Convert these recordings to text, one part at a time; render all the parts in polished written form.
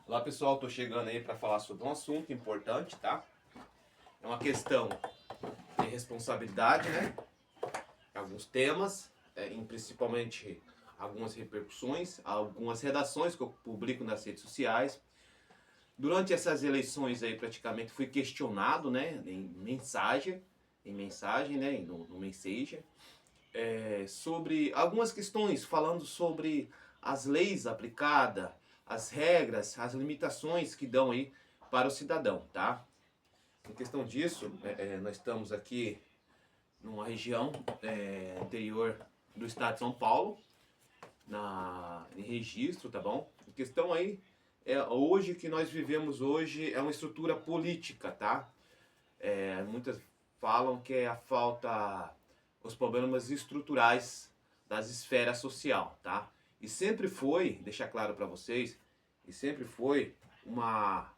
Olá pessoal, estou chegando aí para falar sobre um assunto importante, tá? É uma questão de responsabilidade, né? Alguns temas, principalmente algumas repercussões, algumas redações que eu publico nas redes sociais. Durante essas eleições aí praticamente fui questionado, né? Em mensagem, né? No Messenger, sobre algumas questões falando sobre as leis aplicadas, as regras, as limitações que dão aí para o cidadão, tá? Em questão disso, nós estamos aqui numa região interior do estado de São Paulo, em registro, tá bom? Em questão aí, hoje que nós vivemos hoje é uma estrutura política, tá? Muitas falam que é a falta, os problemas estruturais das esferas social, tá? E sempre foi, deixar claro para vocês, e sempre foi uma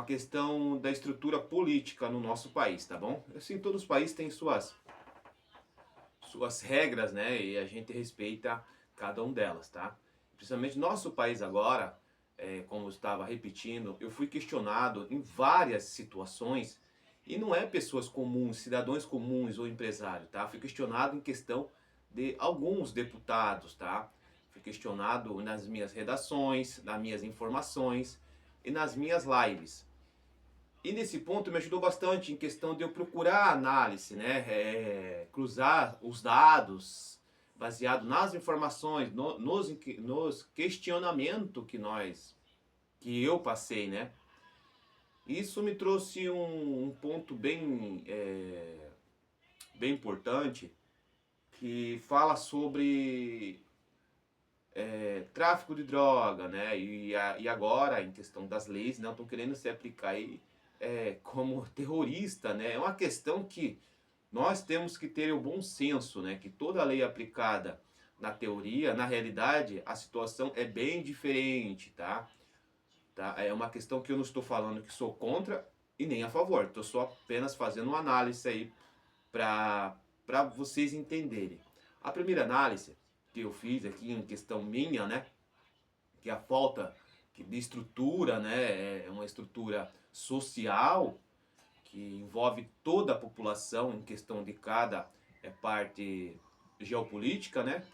questão da estrutura política no nosso país, tá bom? Assim, todos os países têm suas regras, né? E a gente respeita cada um delas, tá? Principalmente nosso país agora, como eu estava repetindo, eu fui questionado em várias situações e não é pessoas comuns, cidadãos comuns ou empresários, tá? Fui questionado em questão de alguns deputados, tá? Fui questionado nas minhas redações, nas minhas informações e nas minhas lives. E nesse ponto me ajudou bastante em questão de eu procurar análise, né? Cruzar os dados baseado nas informações, nos questionamentos que eu passei, né? Isso me trouxe um ponto bem importante que fala sobre tráfico de droga, né? E agora, em questão das leis, não estão querendo se aplicar aí como terrorista, né? É uma questão que nós temos que ter o bom senso, né? Que toda lei aplicada na teoria, na realidade, a situação é bem diferente, tá? É uma questão que eu não estou falando que sou contra e nem a favor. Estou só apenas fazendo uma análise aí para vocês entenderem. A primeira análise que eu fiz aqui em questão minha, né? Que a falta de estrutura, né? É uma estrutura social que envolve toda a população em questão de cada parte geopolítica, né?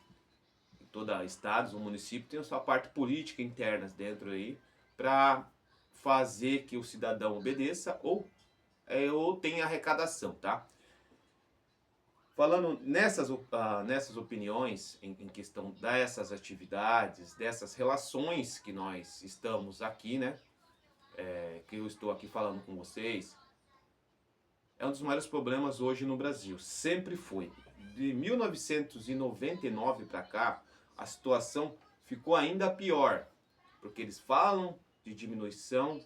Toda estados, o município tem a sua parte política interna dentro aí para fazer que o cidadão obedeça ou tenha arrecadação, tá? Falando nessas opiniões em questão dessas atividades, dessas relações que nós estamos aqui, né? Que eu estou aqui falando com vocês, é um dos maiores problemas hoje no Brasil. Sempre foi. De 1999 para cá, a situação ficou ainda pior, porque eles falam de diminuição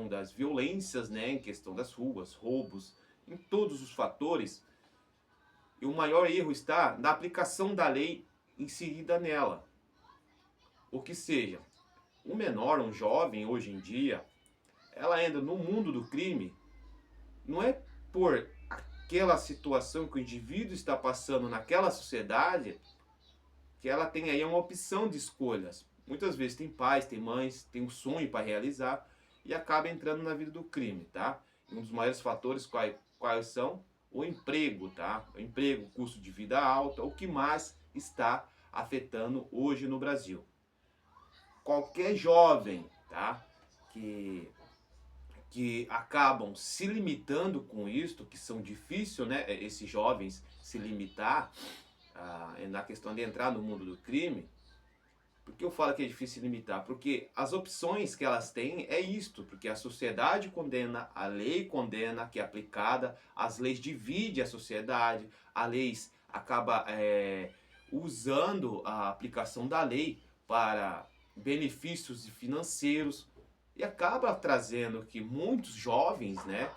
das violências, né, em questão das ruas, roubos, em todos os fatores. E o maior erro está na aplicação da lei inserida nela. O que seja, um menor, um jovem hoje em dia, ela entra no mundo do crime, não é por aquela situação que o indivíduo está passando naquela sociedade que ela tem aí uma opção de escolhas. Muitas vezes tem pais, tem mães, tem um sonho para realizar e acaba entrando na vida do crime, tá? E um dos maiores fatores quais são? O emprego, tá? O emprego, custo de vida alto, o que mais está afetando hoje no Brasil. Qualquer jovem, tá? Que acabam se limitando com isto, que são difíceis, né? Esses jovens se limitar na questão de entrar no mundo do crime. Por que eu falo que é difícil limitar? Porque as opções que elas têm é isto, porque a sociedade condena, a lei condena, que é aplicada, as leis dividem a sociedade, a lei acaba usando a aplicação da lei para benefícios financeiros e acaba trazendo que muitos jovens, né,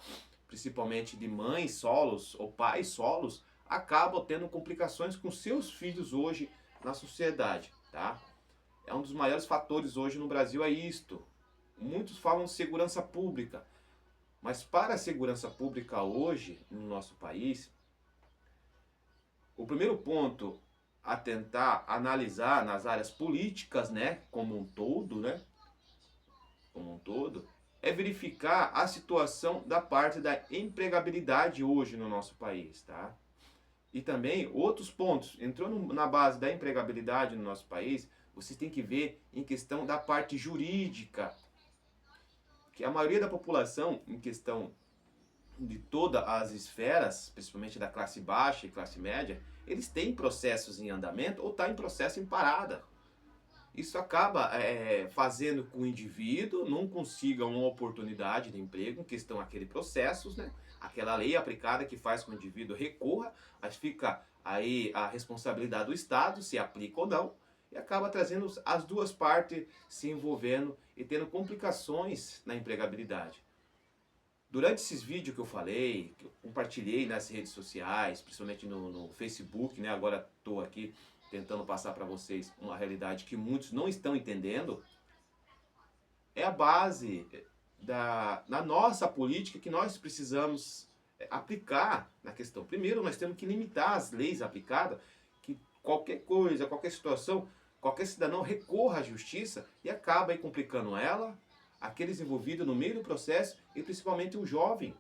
principalmente de mães solos ou pais solos, acabam tendo complicações com seus filhos hoje na sociedade, tá? É um dos maiores fatores hoje no Brasil é isto. Muitos falam de segurança pública, mas para a segurança pública hoje no nosso país, o primeiro ponto a tentar analisar nas áreas políticas, né, como um todo, né, como um todo, é verificar a situação da parte da empregabilidade hoje no nosso país, tá? E também outros pontos. Entrou na base da empregabilidade no nosso país, você tem que ver em questão da parte jurídica, que a maioria da população, em questão de todas as esferas, principalmente da classe baixa e classe média, eles têm processos em andamento ou está em processo em parada. Isso acaba fazendo com que o indivíduo não consiga uma oportunidade de emprego em questão aqueles processos, né? Aquela lei aplicada que faz com que o indivíduo recorra, mas fica aí a responsabilidade do Estado, se aplica ou não, e acaba trazendo as duas partes se envolvendo e tendo complicações na empregabilidade. Durante esses vídeos que eu falei, que eu compartilhei nas redes sociais, principalmente no Facebook, né? Agora estou aqui tentando passar para vocês uma realidade que muitos não estão entendendo, é a base da nossa política que nós precisamos aplicar na questão. Primeiro, nós temos que limitar as leis aplicadas, que qualquer coisa, qualquer situação, qualquer cidadão recorra à justiça e acaba aí complicando ela, aqueles envolvidos no meio do processo e principalmente o jovem,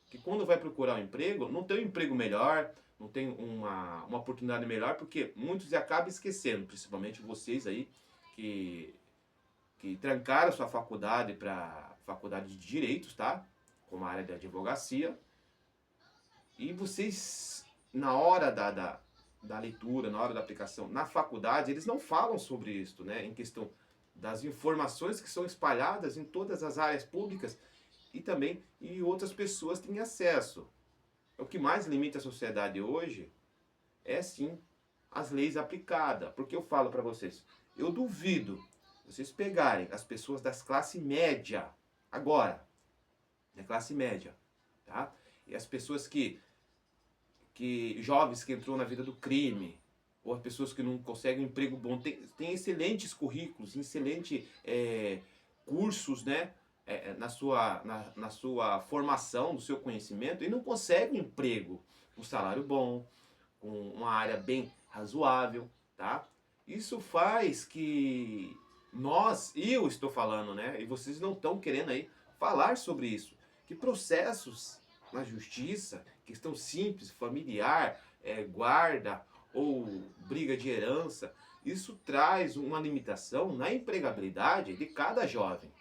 que quando vai procurar um emprego, não tem um emprego melhor, não tem uma oportunidade melhor, porque muitos acabam esquecendo, principalmente vocês aí, que trancaram sua faculdade para faculdade de direitos, tá? Como a área da advocacia. E vocês, na hora da leitura, na hora da aplicação, na faculdade, eles não falam sobre isso, né? Em questão das informações que são espalhadas em todas as áreas públicas e também e outras pessoas têm acesso. O que mais limita a sociedade hoje é sim as leis aplicadas. Porque eu falo para vocês, eu duvido vocês pegarem as pessoas das classe média agora, da classe média, tá? E as pessoas que jovens que entrou na vida do crime, ou as pessoas que não conseguem um emprego bom, tem excelentes currículos, excelentes cursos, né? Na sua formação, no seu conhecimento, e não conseguem um emprego com um salário bom, com uma área bem razoável, tá? Isso faz que eu estou falando, né? E vocês não estão querendo aí falar sobre isso. Que processos na justiça, questão simples, familiar, guarda ou briga de herança, isso traz uma limitação na empregabilidade de cada jovem.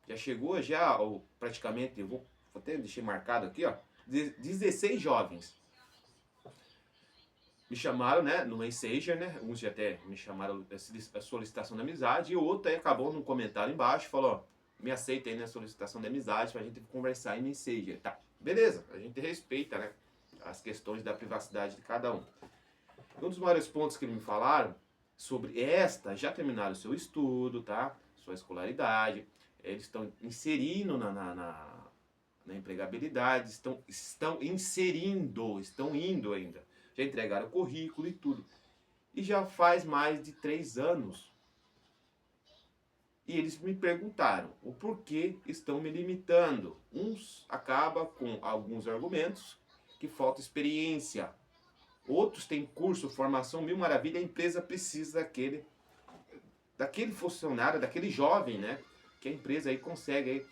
Já chegou ou praticamente, eu vou até deixar marcado aqui, ó, 16 jovens me chamaram, né, no Messenger, né, uns já até me chamaram a solicitação de amizade, e o outro aí acabou num comentário embaixo, falou, ó, me aceita aí na solicitação de amizade pra gente conversar em Messenger. Tá, beleza, a gente respeita, né, as questões da privacidade de cada um. Um dos maiores pontos que me falaram sobre já terminaram o seu estudo, tá, sua escolaridade, eles estão inserindo na empregabilidade, estão inserindo, estão indo ainda. Já entregaram o currículo e tudo. E já faz mais de 3 anos. E eles me perguntaram o porquê estão me limitando. Uns acabam com alguns argumentos que falta experiência. Outros têm curso, formação, mil maravilha. A empresa precisa daquele funcionário, daquele jovem, né? Que a empresa aí consegue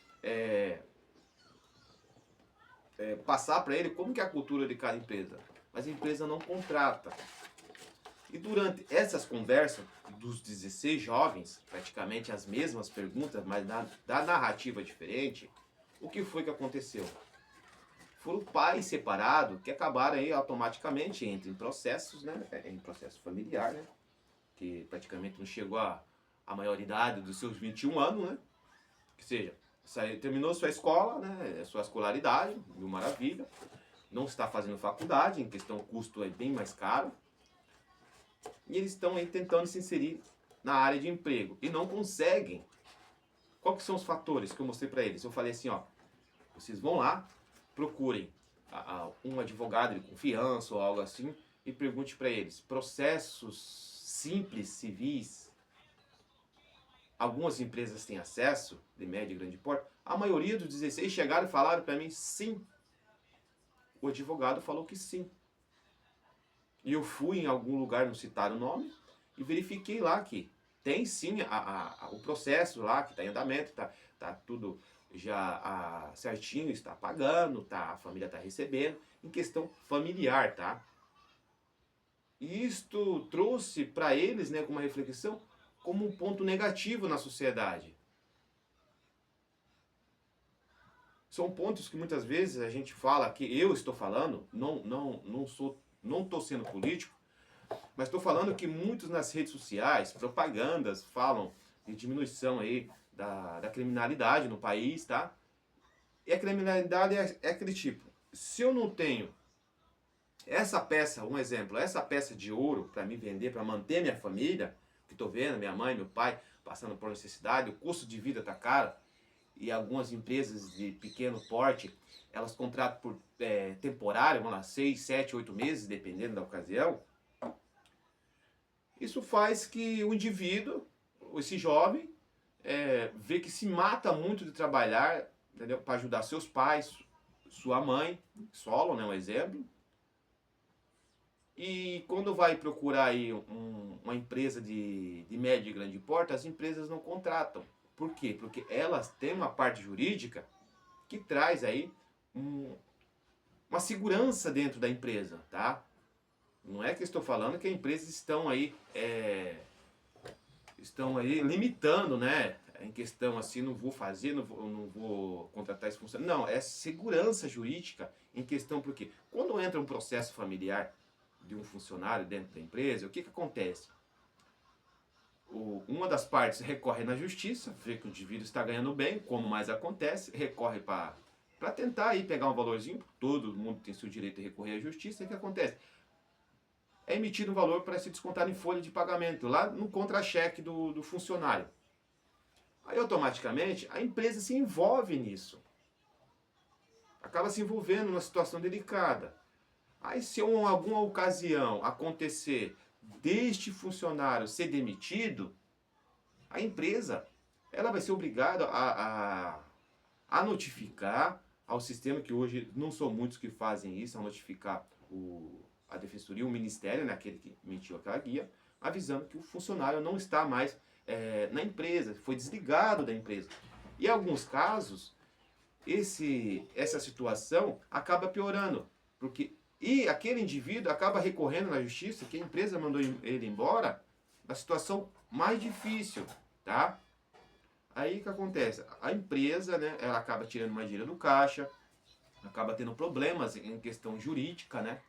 passar para ele como que é a cultura de cada empresa. Mas a empresa não contrata. E durante essas conversas dos 16 jovens, praticamente as mesmas perguntas, mas da narrativa diferente, o que foi que aconteceu? Foram pais separados que acabaram aí automaticamente em processos, né? Em processo familiar, né? Que praticamente não chegou à maioridade dos seus 21 anos, né? Que seja, terminou sua escola, né? Sua escolaridade, mil maravilha. Não está fazendo faculdade, em questão o custo é bem mais caro. E eles estão aí tentando se inserir na área de emprego e não conseguem. Quais que são os fatores que eu mostrei para eles? Eu falei assim, ó, vocês vão lá, procurem um advogado de confiança ou algo assim e pergunte para eles, processos simples, civis, algumas empresas têm acesso, de média e grande porte, a maioria dos 16 chegaram e falaram para mim, sim. O advogado falou que sim. E eu fui em algum lugar, não citar o nome, e verifiquei lá que tem sim o processo lá, que está em andamento, tá tudo já certinho, está pagando, tá, a família está recebendo, em questão familiar, tá? E isto trouxe para eles, né, como uma reflexão, como um ponto negativo na sociedade. São pontos que muitas vezes a gente fala que eu estou falando, não estou sendo político, mas estou falando que muitos nas redes sociais, propagandas, falam de diminuição aí da criminalidade no país, tá? E a criminalidade é aquele tipo. Se eu não tenho essa peça, um exemplo, essa peça de ouro para me vender, para manter minha família, que estou vendo, minha mãe, meu pai passando por necessidade, o custo de vida está caro, e algumas empresas de pequeno porte, elas contratam por temporário, vamos lá, 6, 7, 8 meses, dependendo da ocasião. Isso faz que o indivíduo, esse jovem, vê que se mata muito de trabalhar, entendeu? Para ajudar seus pais, sua mãe, solo, né, um exemplo. E quando vai procurar aí uma empresa de médio e grande porte, as empresas não contratam. Por quê? Porque elas têm uma parte jurídica que traz aí uma segurança dentro da empresa, tá? Não é que eu estou falando que as empresas estão aí limitando, né? Em questão assim, não vou fazer, não vou contratar esse funcionário. Não, é segurança jurídica em questão porque quando entra um processo familiar de um funcionário dentro da empresa, o que acontece? Uma das partes recorre na justiça, vê que o indivíduo está ganhando bem, como mais acontece, recorre para tentar aí pegar um valorzinho, todo mundo tem seu direito de recorrer à justiça, e o que acontece? É emitido um valor para se descontar em folha de pagamento, lá no contra-cheque do funcionário. Aí automaticamente a empresa se envolve nisso, acaba se envolvendo numa situação delicada. Aí se em alguma ocasião acontecer deste funcionário ser demitido, a empresa ela vai ser obrigada a notificar ao sistema, que hoje não são muitos que fazem isso, a notificar a defensoria, o ministério, né, aquele que emitiu aquela guia, avisando que o funcionário não está mais na empresa, foi desligado da empresa. E em alguns casos, essa situação acaba piorando, porque aquele indivíduo acaba recorrendo na justiça, que a empresa mandou ele embora, na situação mais difícil, tá? Aí o que acontece? A empresa, né, ela acaba tirando mais dinheiro do caixa, acaba tendo problemas em questão jurídica, né?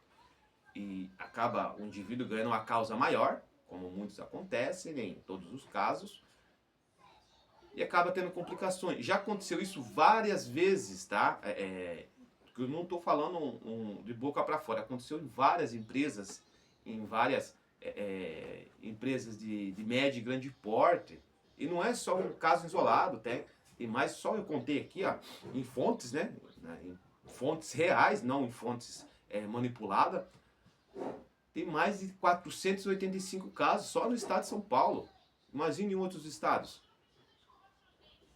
E acaba o indivíduo ganhando uma causa maior, como muitos acontecem, em todos os casos, e acaba tendo complicações. Já aconteceu isso várias vezes, tá? Eu não estou falando de boca para fora, aconteceu em várias empresas, em várias empresas de médio e grande porte, e não é só um caso isolado, tem mais, só eu contei aqui, ó, em fontes, né? Em fontes reais, não em fontes manipuladas, tem mais de 485 casos só no estado de São Paulo. Imagine em outros estados.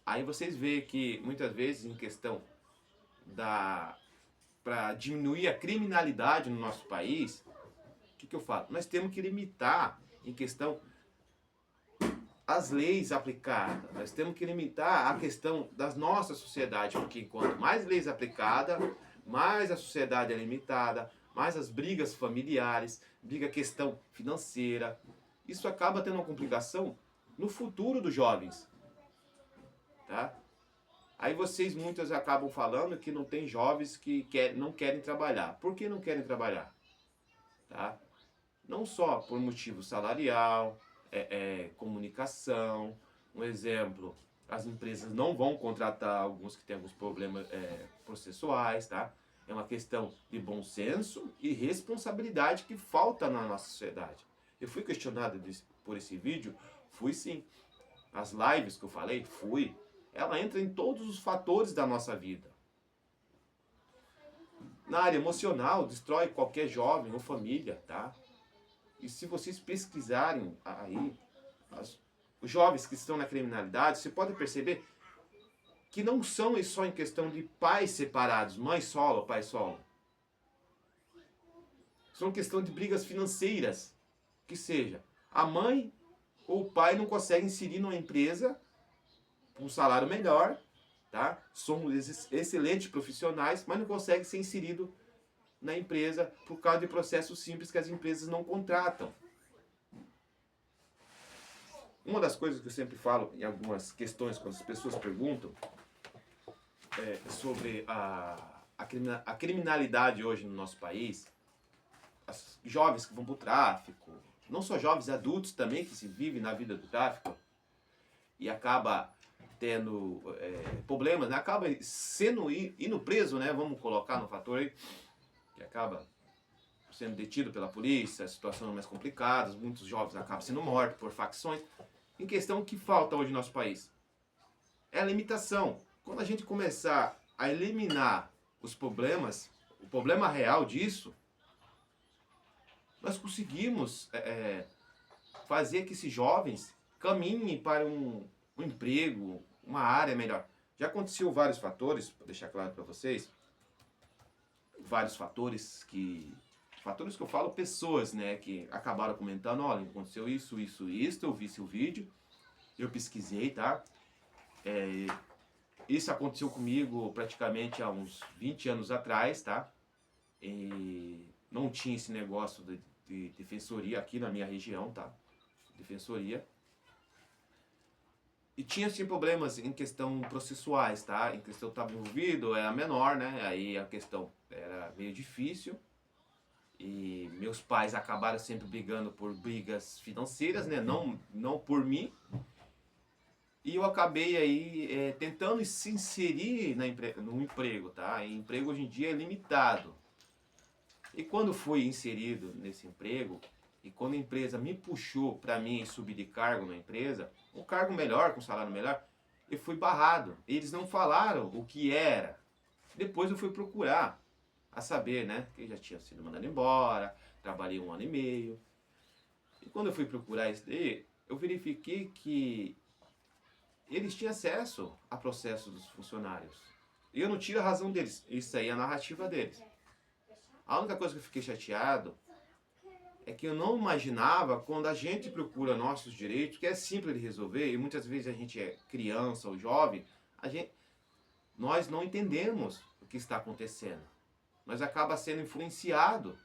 Aí vocês veem que muitas vezes em questão para diminuir a criminalidade no nosso país, o que eu falo? Nós temos que limitar em questão as leis aplicadas. Nós temos que limitar a questão das nossas sociedades, porque quanto mais leis aplicadas, mais a sociedade é limitada, mais as brigas familiares, questão financeira. Isso acaba tendo uma complicação no futuro dos jovens, tá? Aí muitas acabam falando que não tem jovens que não querem trabalhar. Por que não querem trabalhar? Tá? Não só por motivo salarial, comunicação. Um exemplo, as empresas não vão contratar alguns que têm alguns problemas processuais, tá? É uma questão de bom senso e responsabilidade que falta na nossa sociedade. Eu fui questionado por esse vídeo? Fui sim. As lives que eu falei? Fui. Ela entra em todos os fatores da nossa vida. Na área emocional, destrói qualquer jovem ou família, tá? E se vocês pesquisarem aí, os jovens que estão na criminalidade, você pode perceber que não são só em questão de pais separados, mãe solo, pai solo. São questão de brigas financeiras, que seja, a mãe ou o pai não conseguem inserir numa empresa com um salário melhor, tá? São excelentes profissionais, mas não conseguem ser inserido na empresa por causa de processos simples que as empresas não contratam. Uma das coisas que eu sempre falo em algumas questões, quando as pessoas perguntam, é sobre a criminalidade hoje no nosso país, os jovens que vão para o tráfico, não só jovens, adultos também que se vivem na vida do tráfico e acaba tendo problemas, né? Acaba sendo indo preso, né? Vamos colocar no fator aí, que acaba sendo detido pela polícia, situações mais complicadas, muitos jovens acabam sendo mortos por facções. Em questão, o que falta hoje no nosso país? É a limitação. Quando a gente começar a eliminar os problemas, o problema real disso, nós conseguimos fazer que esses jovens caminhem para um emprego, uma área melhor. Já aconteceu vários fatores, para deixar claro para vocês, vários fatores que eu falo, pessoas, né, que acabaram comentando, olha, aconteceu isso, eu vi seu vídeo, eu pesquisei, tá? Isso aconteceu comigo praticamente há uns 20 anos atrás, tá? E não tinha esse negócio de defensoria aqui na minha região, tá? Defensoria. E tinha, sim, problemas em questão processuais, tá? Em questão estava envolvido, era menor, né? Aí a questão era meio difícil. E meus pais acabaram sempre brigando por brigas financeiras, né? Não por mim. E eu acabei aí tentando se inserir no emprego, tá? E emprego hoje em dia é limitado. E quando fui inserido nesse emprego, e quando a empresa me puxou para mim subir de cargo na empresa, um cargo melhor, com salário melhor, eu fui barrado. Eles não falaram o que era. Depois eu fui procurar, a saber, né? Que eu já tinha sido mandado embora, trabalhei 1 ano e meio. E quando eu fui procurar isso daí, eu verifiquei que eles tinham acesso a processos dos funcionários. E eu não tiro a razão deles. Isso aí é a narrativa deles. A única coisa que eu fiquei chateado é que eu não imaginava quando a gente procura nossos direitos, que é simples de resolver, e muitas vezes a gente é criança ou jovem, nós não entendemos o que está acontecendo. Nós acaba sendo influenciado.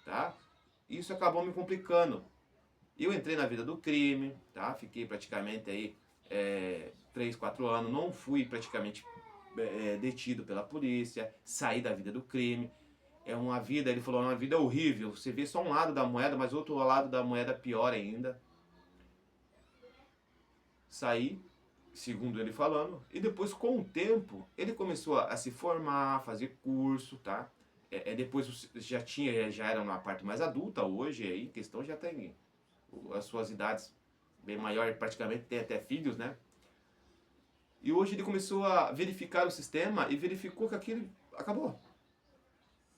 Tá? Isso acabou me complicando. Eu entrei na vida do crime, tá? Fiquei praticamente aí 3, 4 anos, não fui praticamente detido pela polícia, saí da vida do crime. É uma vida, ele falou, uma vida horrível. Você vê só um lado da moeda, mas outro lado da moeda pior ainda. Saí, segundo ele falando, e depois com o tempo ele começou a se formar, fazer curso, tá? Depois já era uma parte mais adulta, hoje aí, questão já tem as suas idades bem maiores, praticamente tem até filhos, né? E hoje ele começou a verificar o sistema e verificou que aquilo acabou.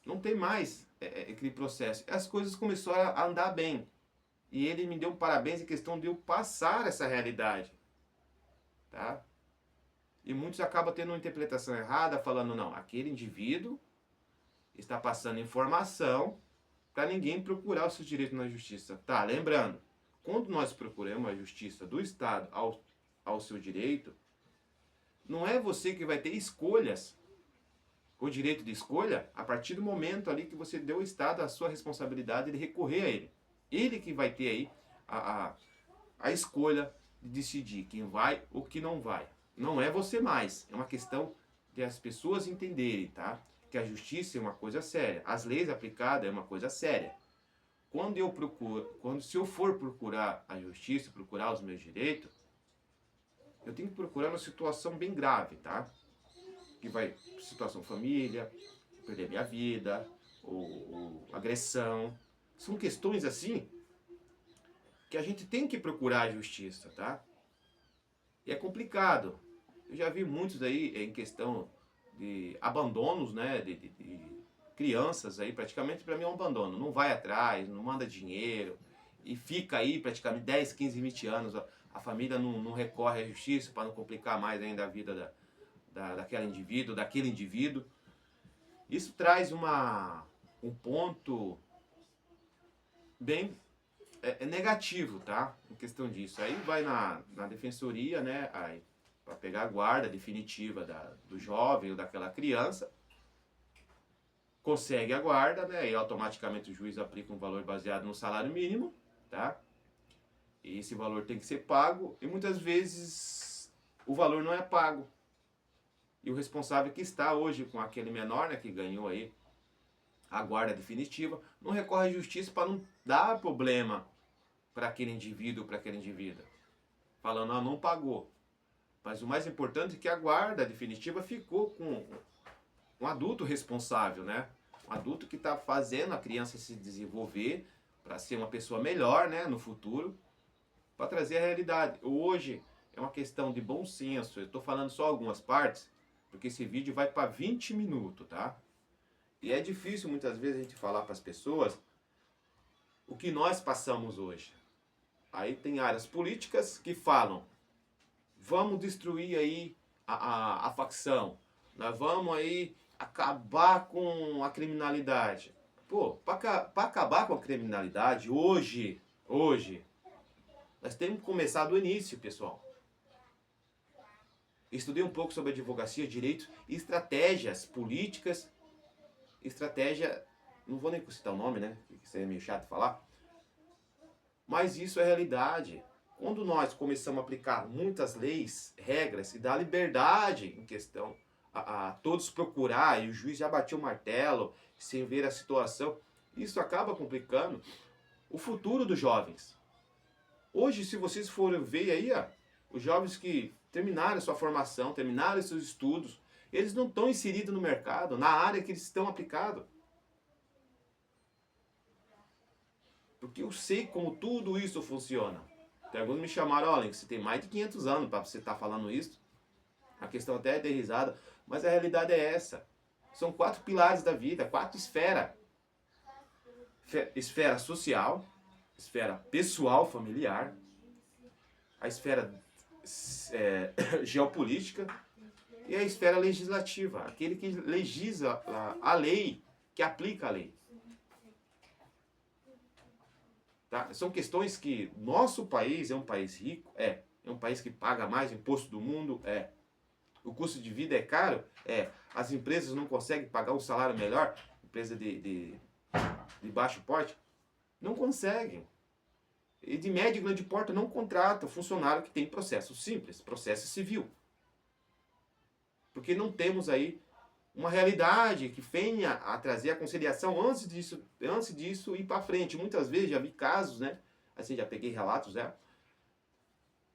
Não tem mais aquele processo. As coisas começaram a andar bem. E ele me deu um parabéns em questão de eu passar essa realidade. Tá? E muitos acabam tendo uma interpretação errada, falando, não, aquele indivíduo está passando informação para ninguém procurar os seus direitos na justiça. Tá, lembrando, quando nós procuramos a justiça do Estado ao seu direito, não é você que vai ter escolhas, o direito de escolha, a partir do momento ali que você deu ao Estado a sua responsabilidade de recorrer a ele. Ele que vai ter aí a escolha de decidir quem vai ou quem não vai. Não é você mais, é uma questão de as pessoas entenderem, tá? Que a justiça é uma coisa séria, as leis aplicadas é uma coisa séria. Se eu for procurar a justiça, procurar os meus direitos, eu tenho que procurar uma situação bem grave, tá? Que vai, situação família, perder minha vida, ou agressão. São questões assim que a gente tem que procurar a justiça, tá? E é complicado. Eu já vi muitos aí em questão de abandonos, né? De crianças aí, praticamente para mim é um abandono. Não vai atrás, não manda dinheiro e fica aí praticamente 10, 15, 20 anos. A família não recorre à justiça para não complicar mais ainda a vida daquele indivíduo. Isso traz um ponto bem negativo, tá? Em questão disso. Aí vai na defensoria, né? Aí, para pegar a guarda definitiva do jovem ou daquela criança, consegue a guarda, né? E automaticamente o juiz aplica um valor baseado no salário mínimo, tá? E esse valor tem que ser pago e muitas vezes o valor não é pago. E o responsável que está hoje com aquele menor, né, que ganhou aí a guarda definitiva, não recorre à justiça para não dar problema para aquele indivíduo, para aquela indivídua. Falando, não pagou. Mas o mais importante é que a guarda definitiva ficou com um adulto responsável, né? Um adulto que está fazendo a criança se desenvolver para ser uma pessoa melhor, né, no futuro, para trazer a realidade. Hoje é uma questão de bom senso. Eu estou falando só algumas partes, porque esse vídeo vai para 20 minutos, tá? E é difícil muitas vezes a gente falar para as pessoas o que nós passamos hoje. Aí tem áreas políticas que falam, vamos destruir aí a facção, nós vamos aí acabar com a criminalidade. Pô, para acabar com a criminalidade, hoje, nós temos que começar do início, pessoal. Estudei um pouco sobre advocacia, direito e estratégias políticas. Estratégia, não vou nem citar o nome, né? Isso é meio chato falar. Mas isso é realidade. Quando nós começamos a aplicar muitas leis, regras e dar liberdade em questão a todos procurar, e o juiz já bateu o martelo sem ver a situação, isso acaba complicando o futuro dos jovens. Hoje, se vocês forem ver aí, os jovens que terminaram sua formação, terminaram seus estudos, eles não estão inseridos no mercado, na área que eles estão aplicados. Porque eu sei como tudo isso funciona. Tem alguns me chamaram, olha, você tem mais de 500 anos para você estar falando isso. A questão até é de risada, mas a realidade é essa. São 4 pilares da vida, 4 esferas. Esfera social, esfera pessoal, familiar, a esfera geopolítica e a esfera legislativa, aquele que legisla a lei, que aplica a lei. Tá? São questões que nosso país é um país rico, é um país que paga mais imposto do mundo, o custo de vida é caro, as empresas não conseguem pagar um salário melhor, empresa de baixo porte, não conseguem. E de médio e grande porte não contratam funcionário que tem processo simples, processo civil. Porque não temos aí uma realidade que venha a trazer a conciliação antes disso ir para frente. Muitas vezes já vi casos, né? Assim, já peguei relatos, né?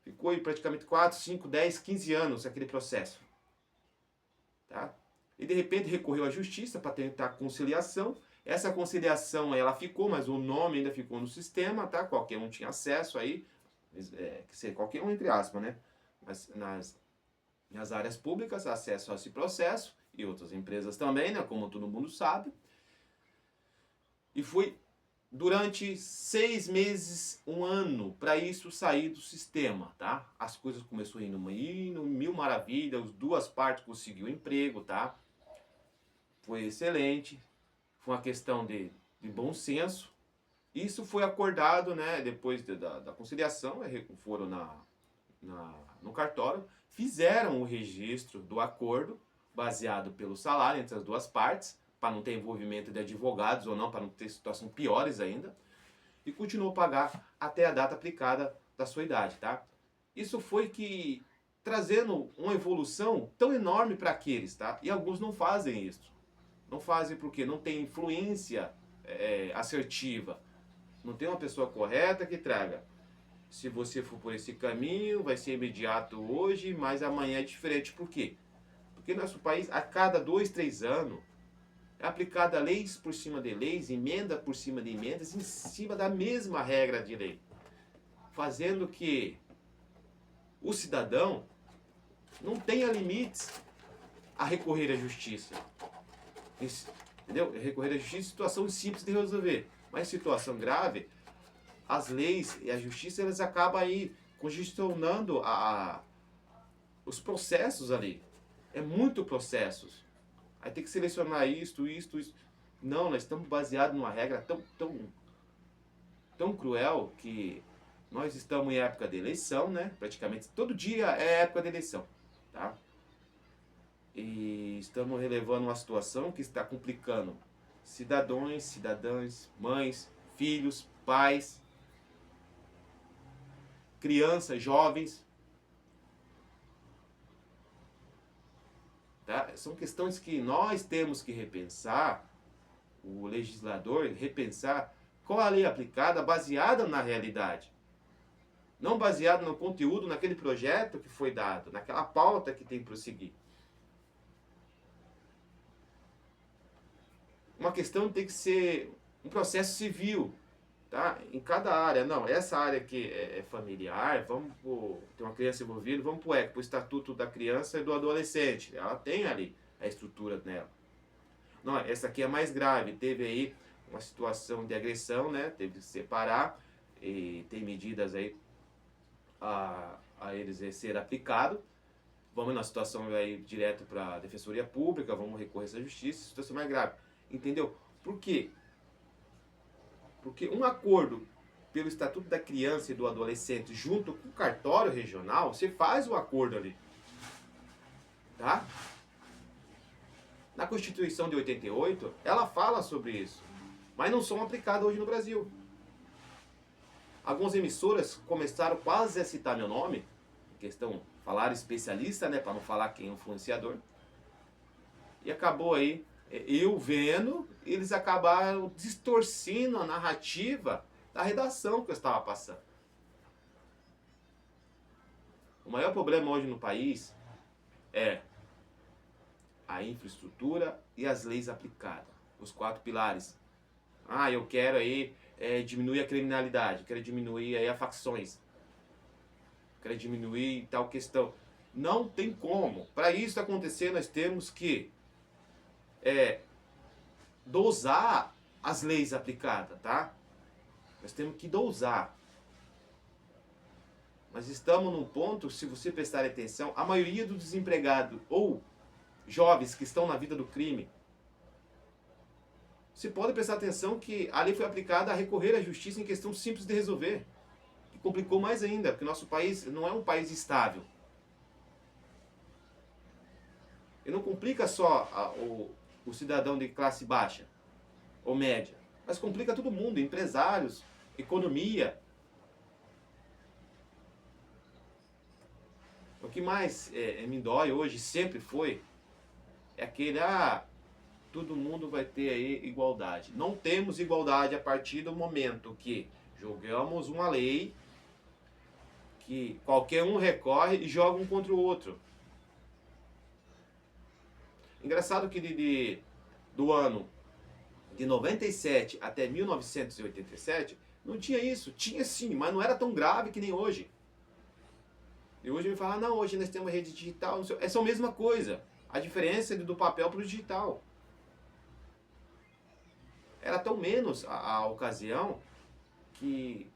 Ficou aí praticamente 4, 5, 10, 15 anos aquele processo. Tá? E de repente recorreu à justiça para tentar conciliação. Essa conciliação ela ficou, mas o nome ainda ficou no sistema, tá? Qualquer um tinha acesso aí, qualquer um entre aspas, né? Mas nas áreas públicas, acesso a esse processo, e outras empresas também, né? Como todo mundo sabe. E foi durante 6 meses, 1 ano, para isso sair do sistema, tá? As coisas começaram indo mil maravilhas, as duas partes conseguiu emprego, tá? Foi excelente. Foi uma questão de bom senso. Isso foi acordado, né, depois da conciliação, foram no cartório, fizeram o registro do acordo, baseado pelo salário entre as duas partes, para não ter envolvimento de advogados ou não, para não ter situações piores ainda, e continuou a pagar até a data aplicada da sua idade, tá? Isso foi que trazendo uma evolução tão enorme para aqueles, tá? E alguns não fazem isso. Não fazem porque não tem influência assertiva. Não tem uma pessoa correta que traga. Se você for por esse caminho, vai ser imediato hoje, mas amanhã é diferente. Por quê? Porque nosso país, a cada 2, 3 anos, é aplicada leis por cima de leis, emenda por cima de emendas, em cima da mesma regra de lei. Fazendo que o cidadão não tenha limites a recorrer à justiça. Entendeu? Recorrer à justiça, situação simples de resolver. Mas situação grave, as leis e a justiça, elas acabam aí congestionando os processos ali. É muito processos. Aí tem que selecionar isto, isto, isso. Não, nós estamos baseados numa regra tão cruel que nós estamos em época de eleição, né? Praticamente todo dia é época de eleição, tá? E estamos relevando uma situação que está complicando cidadãos, cidadãs, mães, filhos, pais, crianças, jovens. Tá? São questões que nós temos que repensar, o legislador repensar qual a lei aplicada baseada na realidade. Não baseado no conteúdo, naquele projeto que foi dado, naquela pauta que tem que prosseguir. Uma questão tem que ser um processo civil, tá? Em cada área. Não, essa área aqui é familiar, tem uma criança envolvida, vamos para o ECA, para o Estatuto da Criança e do Adolescente. Ela tem ali a estrutura dela. Não, essa aqui é mais grave, teve aí uma situação de agressão, né? Teve que separar e tem medidas aí a eles ser aplicado. Vamos na situação aí direto para a Defensoria Pública, vamos recorrer à Justiça, situação mais grave. Entendeu? Por quê? Porque um acordo pelo Estatuto da Criança e do Adolescente junto com o cartório regional, você faz o acordo ali. Tá? Na Constituição de 88, ela fala sobre isso, mas não são aplicadas hoje no Brasil. Algumas emissoras começaram quase a citar meu nome, questão, falar especialista, né, para não falar quem é o influenciador, e acabou aí, eu vendo, eles acabaram distorcendo a narrativa da redação que eu estava passando. O maior problema hoje no país é a infraestrutura e as leis aplicadas, os 4 pilares. Eu quero aí diminuir a criminalidade, quero diminuir aí as facções, quero diminuir tal questão. Não tem como. Para isso acontecer, nós temos que dosar as leis aplicadas, tá? Nós temos que dosar. Mas estamos num ponto, se você prestar atenção, a maioria dos desempregados ou jovens que estão na vida do crime, você pode prestar atenção que a lei foi aplicada a recorrer à justiça em questão simples de resolver. Que complicou mais ainda, porque nosso país não é um país estável. E não complica só o cidadão de classe baixa ou média, mas complica todo mundo, empresários, economia. O que mais me dói hoje, sempre foi, é aquele, todo mundo vai ter aí igualdade. Não temos igualdade a partir do momento que jogamos uma lei que qualquer um recorre e joga um contra o outro. Engraçado que do ano de 97 até 1987, não tinha isso. Tinha sim, mas não era tão grave que nem hoje. E hoje me fala, não, hoje nós temos rede digital. É só a mesma coisa. A diferença é do papel para o digital. Era tão menos a ocasião que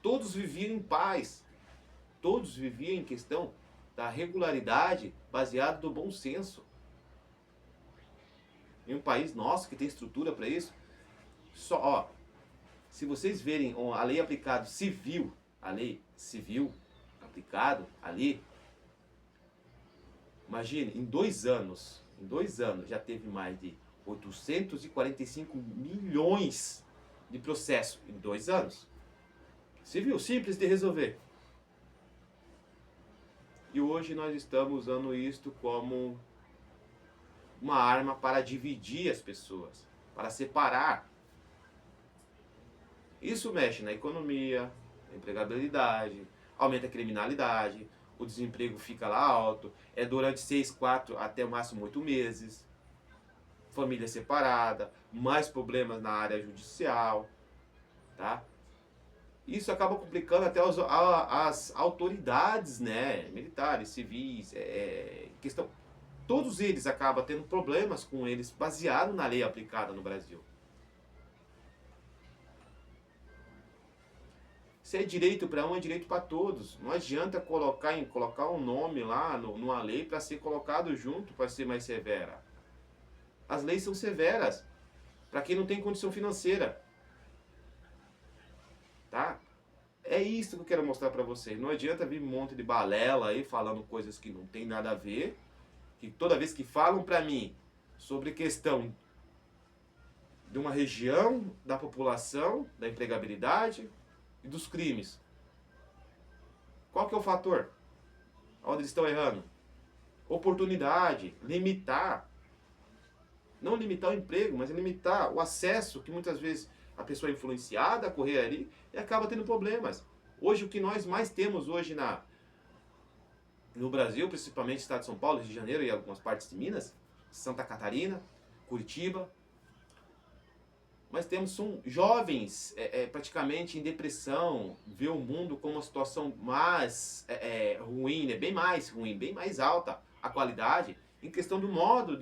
todos viviam em paz. Todos viviam em questão da regularidade baseada no bom senso. Em um país nosso que tem estrutura para isso, se vocês verem a lei aplicada civil, a lei civil aplicado ali, imagine, em 2 anos já teve mais de 845 milhões de processos em 2 anos. Civil, simples de resolver. E hoje nós estamos usando isto como uma arma para dividir as pessoas, para separar. Isso mexe na economia, na empregabilidade, aumenta a criminalidade, o desemprego fica lá alto, é durante 6, 4, até o máximo 8 meses, família separada, mais problemas na área judicial, tá? Isso acaba complicando até as autoridades, né, militares, civis, questão. Todos eles acabam tendo problemas com eles, baseado na lei aplicada no Brasil. Se é direito para um, é direito para todos. Não adianta colocar um nome lá numa lei para ser colocado junto, para ser mais severa. As leis são severas para quem não tem condição financeira, tá? É isso que eu quero mostrar para vocês. Não adianta vir um monte de balela aí falando coisas que não tem nada a ver, que toda vez que falam para mim sobre questão de uma região, da população, da empregabilidade e dos crimes. Qual que é o fator? Onde eles estão errando? Oportunidade, limitar. Não limitar o emprego, mas limitar o acesso, que muitas vezes a pessoa é influenciada a correr ali e acaba tendo problemas. Hoje, o que nós mais temos hoje no Brasil, principalmente estado de São Paulo, Rio de Janeiro e algumas partes de Minas, Santa Catarina, Curitiba, mas são jovens praticamente em depressão, vê o mundo como uma situação mais ruim, né? Bem mais ruim, bem mais alta a qualidade, em questão do modo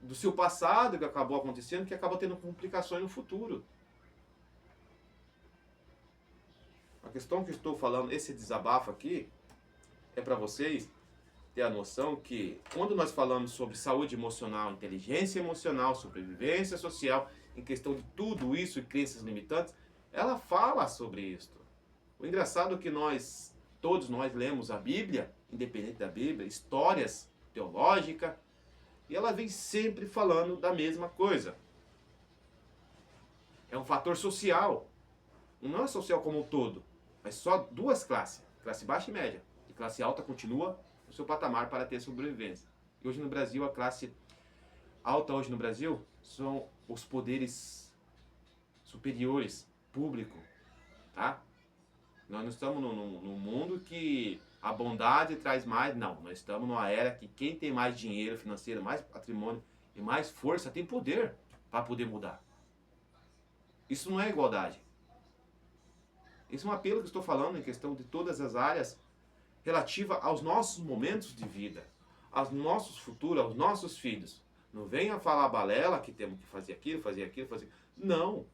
do seu passado que acabou acontecendo, que acaba tendo complicações no futuro. A questão que eu estou falando, esse desabafo aqui, é para vocês ter a noção que quando nós falamos sobre saúde emocional, inteligência emocional, sobrevivência social, em questão de tudo isso e crenças limitantes, ela fala sobre isso. O engraçado é que todos nós lemos a Bíblia, independente da Bíblia, histórias teológicas, e ela vem sempre falando da mesma coisa. É um fator social. Não é social como um todo, mas só duas classes, classe baixa e média. E classe alta continua no seu patamar para ter sobrevivência. E hoje no Brasil, a classe alta hoje no Brasil são os poderes superiores, público, tá? Nós não estamos num mundo que a bondade traz mais, não. Nós estamos numa era que quem tem mais dinheiro financeiro, mais patrimônio e mais força tem poder para poder mudar. Isso não é igualdade. Isso é um apelo que eu estou falando em questão de todas as áreas relativa aos nossos momentos de vida, aos nossos futuros, aos nossos filhos. Não venha falar balela que temos que fazer aquilo, fazer aquilo, fazer... Não.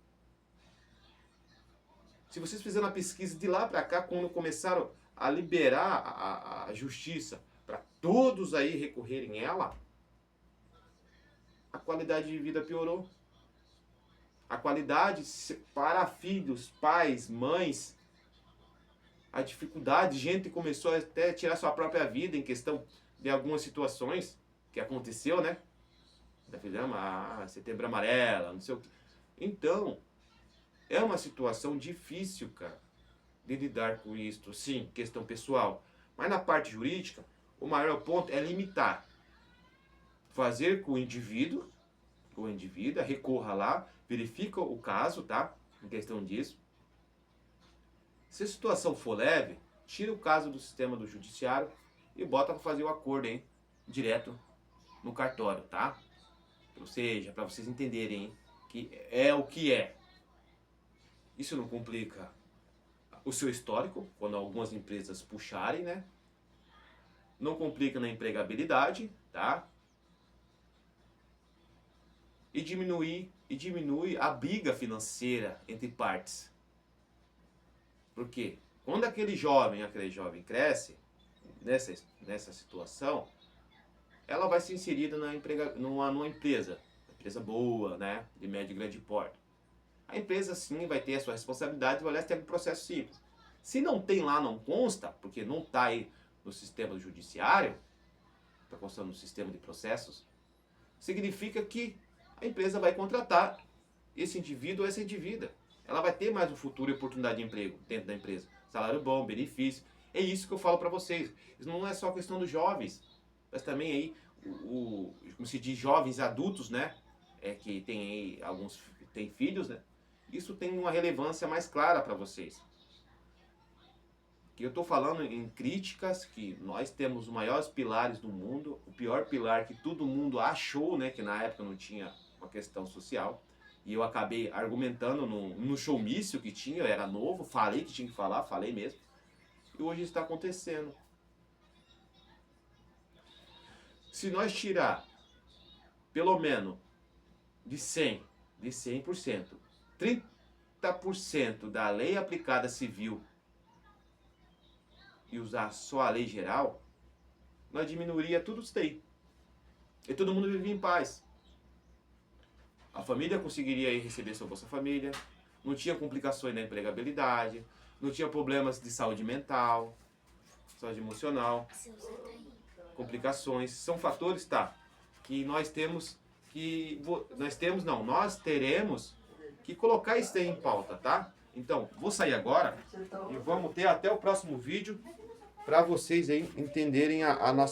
Se vocês fizeram a pesquisa de lá para cá, quando começaram a liberar a justiça para todos aí recorrerem ela, a qualidade de vida piorou. A qualidade para filhos, pais, mães, a dificuldade, gente começou até a tirar sua própria vida em questão de algumas situações que aconteceu, né? Da fizemos Setembro Amarelo, não sei o que. Então, é uma situação difícil, cara, de lidar com isso. Sim, questão pessoal. Mas na parte jurídica, o maior ponto é limitar. Fazer com o indivíduo recorra lá, verifica o caso, tá? Em questão disso. Se a situação for leve, tira o caso do sistema do judiciário e bota para fazer o acordo, hein? Direto no cartório, tá? Ou seja, para vocês entenderem, hein? Que é o que é. Isso não complica o seu histórico, quando algumas empresas puxarem, né? Não complica na empregabilidade, tá? E diminui a briga financeira entre partes. Por quê? Quando aquele jovem cresce nessa situação, ela vai ser inserida numa empresa boa, né? De médio e grande porte. A empresa sim vai ter a sua responsabilidade, vai ter um processo simples. Se não tem lá, não consta, porque não está aí no sistema judiciário, está constando no sistema de processos, significa que a empresa vai contratar esse indivíduo ou essa indivídua. Ela vai ter mais um futuro e oportunidade de emprego dentro da empresa. Salário bom, benefício. É isso que eu falo para vocês. Isso não é só questão dos jovens, mas também aí, como se diz, jovens adultos, né? Que tem aí, alguns têm filhos, né? Isso tem uma relevância mais clara para vocês. Que eu estou falando em críticas, que nós temos os maiores pilares do mundo, o pior pilar que todo mundo achou, né? Que na época não tinha uma questão social. E eu acabei argumentando no showmício que tinha, eu era novo, falei que tinha que falar, falei mesmo. E hoje está acontecendo. Se nós tirar, pelo menos, de 100%, 30% da lei aplicada civil e usar só a lei geral, nós diminuiria tudo isso daí. E todo mundo vivia em paz. A família conseguiria aí receber sua Bolsa Família, não tinha complicações na empregabilidade, não tinha problemas de saúde mental, saúde emocional, complicações. São fatores, tá, que nós temos nós teremos que colocar isso aí em pauta, tá? Então, vou sair agora e vamos ter até o próximo vídeo para vocês aí entenderem a nossa